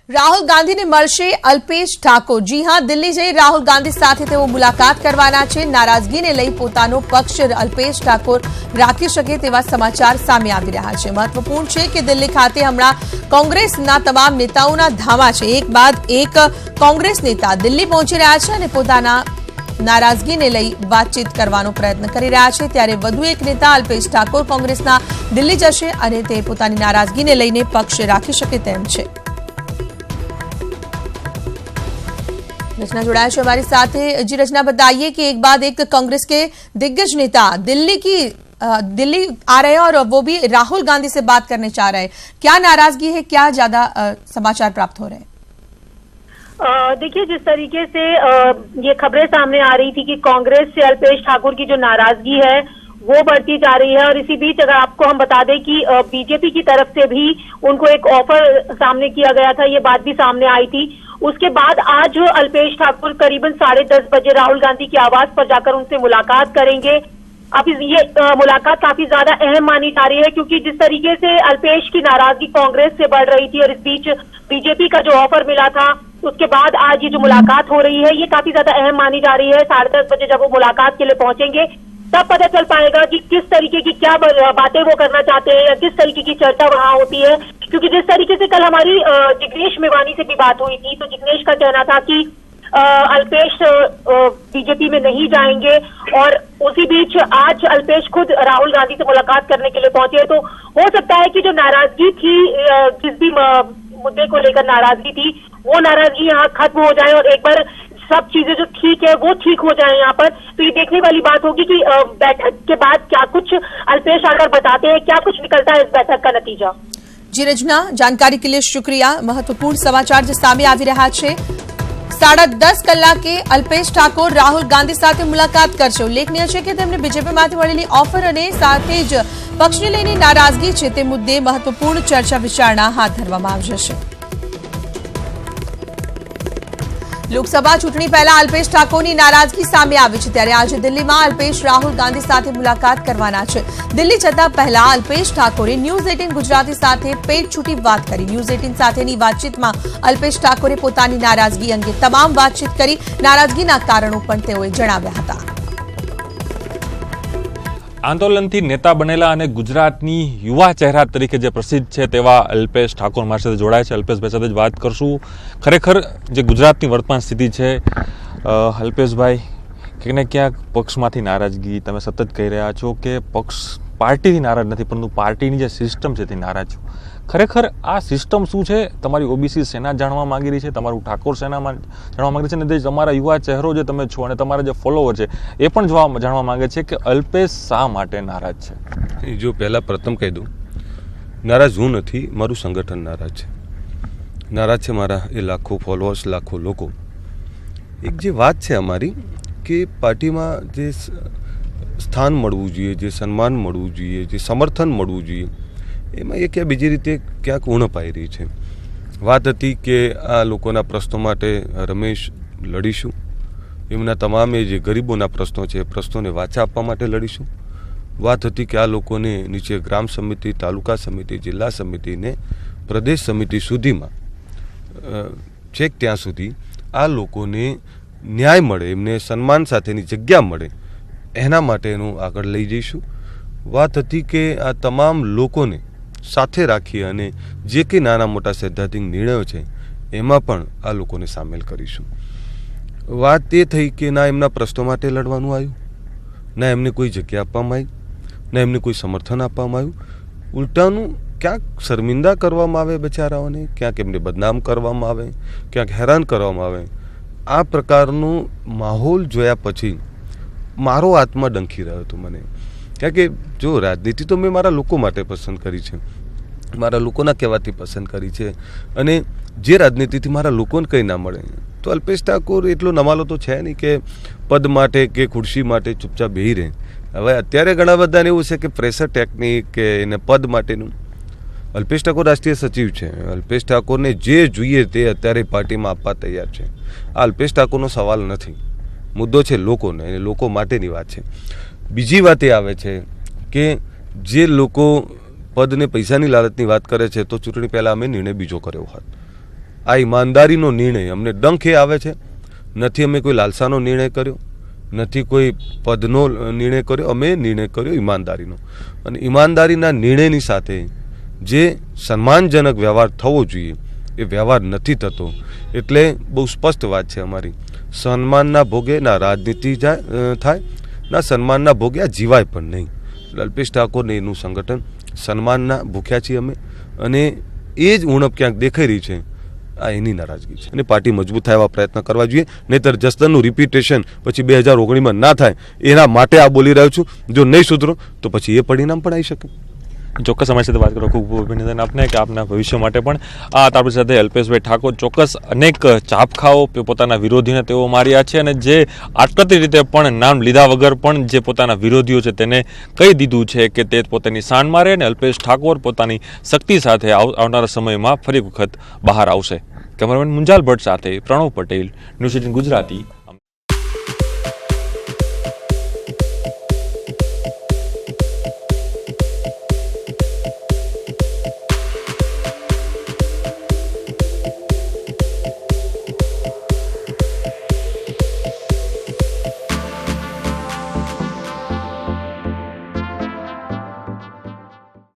રાહુલ ગાંધીને મળશે અલ્પેશ ઠાકોર। જી હા, દિલ્હી જઈ રાહુલ ગાંધી સાથે તેઓ મુલાકાત કરવાના છે। નારાજગીને લઈ પોતાનો પક્ષ અલ્પેશ ઠાકોર રાખી શકે તેવા સમાચાર સામે આવી રહ્યા છે। મહત્વપૂર્ણ છે કે દિલ્હી ખાતે હમણાં કોંગ્રેસના તમામ નેતાઓના ધામા છે। એક બાદ એક કોંગ્રેસ નેતા દિલ્હી પહોંચી રહ્યા છે અને પોતાના નારાજગીને લઈ વાતચીત કરવાનો પ્રયત્ન કરી રહ્યા છે। ત્યારે વધુ એક નેતા અલ્પેશ ઠાકોર કોંગ્રેસના દિલ્હી જશે અને તે પોતાની નારાજગીને લઈને પક્ષ રાખી શકે તેમ છે। रचना जुड़ाया है हमारे साथ। जी रचना, बताइए कि एक बाद एक कांग्रेस के दिग्गज नेता दिल्ली आ रहे हैं और वो भी राहुल गांधी से बात करने चाह रहे हैं। क्या नाराजगी है, क्या ज्यादा समाचार प्राप्त हो रहे हैं? देखिए, जिस तरीके से ये खबरें सामने आ रही थी कि कांग्रेस से अल्पेश ठाकुर की जो नाराजगी है वो बढ़ती जा रही है, और इसी बीच अगर आपको हम बता दें कि बीजेपी की तरफ से भी उनको एक ऑफर सामने किया गया था, ये बात भी सामने आई थी। उसके बाद आज अल्पेश ठाकुर करीबन 10:30 बजे राहुल गांधी के आवास पर जाकर उनसे मुलाकात करेंगे। अब ये मुलाकात काफी ज्यादा अहम मानी जा रही है, क्योंकि जिस तरीके से अल्पेश की नाराजगी कांग्रेस से बढ़ रही थी और इस बीच बीजेपी का जो ऑफर मिला था, उसके बाद आज ये जो मुलाकात हो रही है ये काफी ज्यादा अहम मानी जा रही है। 10:30 बजे जब वो मुलाकात के लिए पहुंचेंगे तब पता चल पाएगा कि किस तरीके की क्या बातें वो करना चाहते हैं या किस तरीके की चर्चा वहां होती है। क्योंकि जिस तरीके से कल हमारी जिग्नेश मेवानी से भी बात हुई थी, तो जिग्नेश का कहना था कि अल्पेश बीजेपी में नहीं जाएंगे, और उसी बीच आज अल्पेश खुद राहुल गांधी से मुलाकात करने के लिए पहुंचे। तो हो सकता है कि जो नाराजगी थी, जिस भी मुद्दे को लेकर नाराजगी थी, वो नाराजगी यहाँ खत्म हो जाए और एक बार सब चीजें जो ठीक है वो ठीक हो जाए यहाँ पर। तो ये देखने वाली बात होगी कि बैठक के बाद क्या कुछ अल्पेश आकर बताते हैं, क्या कुछ निकलता है इस बैठक का नतीजा। जी रचना, जानकारी के लिए शुक्रिया। महत्वपूर्ण समाचार जो सामे आवी रह्या छे। 10:30 કલાકે અલ્પેશ ઠાકોર રાહુલ ગાંધી સાથે મુલાકાત કરશે। ઉલ્લેખનીય છે કે તેમને બીજેપીમાંથી મળેલી ઓફર અને સાથે જ પક્ષને લઈને નારાજગી છે તે મુદ્દે મહત્વપૂર્ણ ચર્ચા વિચારણા હાથ ધરવામાં આવશે। લોકસભા ચૂંટણી પહેલા અલ્પેશ ઠાકોરની નારાજગી સામે આવી છે, ત્યારે આજે દિલ્હીમાં અલ્પેશ રાહુલ ગાંધી સાથે મુલાકાત કરવાના છે। દિલ્હી જતા પહેલા અલ્પેશ ઠાકોરે ન્યૂઝ 18 ગુજરાતી સાથે પેટ છૂટી વાત કરી। ન્યૂઝ 18 સાથેની વાતચીતમાં અલ્પેશ ઠાકોરે પોતાની નારાજગી અંગે તમામ વાતચીત કરી। નારાજગીના કારણો પણ તેઓએ જણાવ્યા હતા। આંદોલનથી નેતા બનેલા અને ગુજરાતની યુવા ચહેરા તરીકે જે પ્રસિદ્ધ છે તેવા અલ્પેશ ઠાકોર મારી સાથે જોડાય છે। અલ્પેશભાઈ સાથે જ વાત કરશું। ખરેખર જે ગુજરાતની વર્તમાન સ્થિતિ છે, અલ્પેશભાઈ, ક્યાંક ને ક્યાંક પક્ષમાંથી નારાજગી, તમે સતત કહી રહ્યા છો કે પક્ષ પાર્ટીથી નારાજ નથી, પરંતુ પાર્ટીની જે સિસ્ટમ છે તે નારાજ છો। ખરેખર આ સિસ્ટમ શું છે? તમારી ઓબીસી સેના જાણવા માંગી રહી છે, તમારું ઠાકોર સેનામાં જાણવા માંગે છે, અને જે તમારા યુવા ચહેરો જે તમે છો અને તમારા જે ફોલોવર છે એ પણ જાણવા માંગે છે કે અલ્પેશ શા માટે નારાજ છે। જો પહેલાં પ્રથમ કહી દઉં, નારાજ હું નથી, મારું સંગઠન નારાજ છે। નારાજ છે મારા એ લાખો ફોલોઅર્સ, લાખો લોકો। એક જે વાત છે અમારી કે પાર્ટીમાં જે સ્થાન મળવું જોઈએ, જે સન્માન મળવું જોઈએ, જે સમર્થન મળવું જોઈએ, એમાં એ ક્યાં બીજી રીતે ક્યાંક ઉણપ આવી રહી છે। વાત હતી કે આ લોકોના પ્રશ્નો માટે રમેશ લડીશું, એમના તમામે જે ગરીબોના પ્રશ્નો છે એ પ્રશ્નોને વાચા આપવા માટે લડીશું। વાત હતી કે આ લોકોને નીચે ગ્રામ સમિતિ, તાલુકા સમિતિ, જિલ્લા સમિતિને પ્રદેશ સમિતિ સુધીમાં છેક ત્યાં સુધી આ લોકોને ન્યાય મળે, એમને સન્માન સાથેની જગ્યા મળે, એના માટેનું આગળ લઈ જઈશું। વાત હતી કે આ તમામ લોકોને સાથે રાખી અને જે કંઈ નાના મોટા સૈદ્ધાંતિક નિર્ણયો છે એમાં પણ આ લોકોને સામેલ કરીશું। વાત એ થઈ કે ના એમના પ્રશ્નો માટે લડવાનું આવ્યું, ના એમને કોઈ જગ્યા આપવામાં આવી, ના એમને કોઈ સમર્થન આપવામાં આવ્યું। ઉલટાનું ક્યાંક શર્મિંદા કરવામાં આવે બચારાઓને, ક્યાંક એમને બદનામ કરવામાં આવે, ક્યાંક હેરાન કરવામાં આવે। આ પ્રકારનો માહોલ જોયા પછી મારો આત્મા ડંખી રહ્યો હતો મને। કારણ કે જો રાજનીતિ તો મેં મારા લોકો માટે પસંદ કરી છે, મારા લોકોના કહેવાથી પસંદ કરી છે, અને જે રાજનીતિથી મારા લોકોને કંઈ ના મળે તો અલ્પેશ ઠાકોર એટલો નમાલો તો છે નહીં કે પદ માટે કે ખુરશી માટે ચૂપચાપ બેહી રહે। હવે અત્યારે ઘણા બધાને એવું છે કે પ્રેશર ટેકનિક કે એને પદ માટેનું। અલ્પેશ ઠાકોર રાષ્ટ્રીય સચિવ છે, અલ્પેશ ઠાકોરને જે જોઈએ તે અત્યારે પાર્ટીમાં આપવા તૈયાર છે। આ અલ્પેશ ઠાકોરનો સવાલ નથી, મુદ્દો છે લોકોનો, અને લોકો માટેની વાત છે। બીજી વાત એ આવે છે કે જે લોકો પદ ને પૈસાની લાલચની વાત કરે છે, તો ચૂંટણી પહેલાં અમે નિર્ણય બીજો કર્યો હોત। આ ઈમાનદારીનો નિર્ણય અમને ડંખ એ આવે છે. નથી અમે કોઈ લાલસાનો નિર્ણય કર્યો, નથી કોઈ પદનો નિર્ણય કર્યો, અમે નિર્ણય કર્યો ઈમાનદારીનો. અને ઈમાનદારીના નિર્ણયની સાથે જે સન્માનજનક વ્યવહાર થવો જોઈએ એ વ્યવહાર નથી થતો. એટલે બહુ સ્પષ્ટ વાત છે અમારી, સન્માનના ભોગે ના રાજનીતિ થાય, ના સન્માનના ભોગે આ જીવાય પણ નહીં. અલ્પેશ ઠાકોરને એનું સંગઠન સન્માનના ભૂખ્યા છીએ અમે, અને એ જ ઉણપ ક્યાંક દેખાઈ રહી છે. આ એની નારાજગી છે અને પાર્ટી મજબૂત થાય એવા પ્રયત્ન કરવા જોઈએ. નહીંતર જસદણનું રિપીટેશન પછી 2019માં ના થાય એના માટે આ બોલી રહ્યો છું. જો નહીં સુધરો તો પછી એ પરિણામ પણ આવી શકે. ચોક્કસ અમારી સાથે વાત કરો, ખૂબ ખૂબ અભિનંદન આપને કે આપના ભવિષ્ય માટે પણ. આપણી સાથે અલ્પેશભાઈ ઠાકોર, ચોક્કસ અનેક ચાપખાઓ પોતાના વિરોધીને તેઓ માર્યા છે, અને જે આટકતી રીતે પણ નામ લીધા વગર પણ જે પોતાના વિરોધીઓ છે તેને કહી દીધું છે કે તે પોતાની શાન મારે, અને અલ્પેશ ઠાકોર પોતાની શક્તિ સાથે આવનારા સમયમાં ફરી વખત બહાર આવશે. કેમેરામેન મુંજાલ ભટ્ટ સાથે પ્રણવ પટેલ, ન્યૂઝ 18 ગુજરાતી,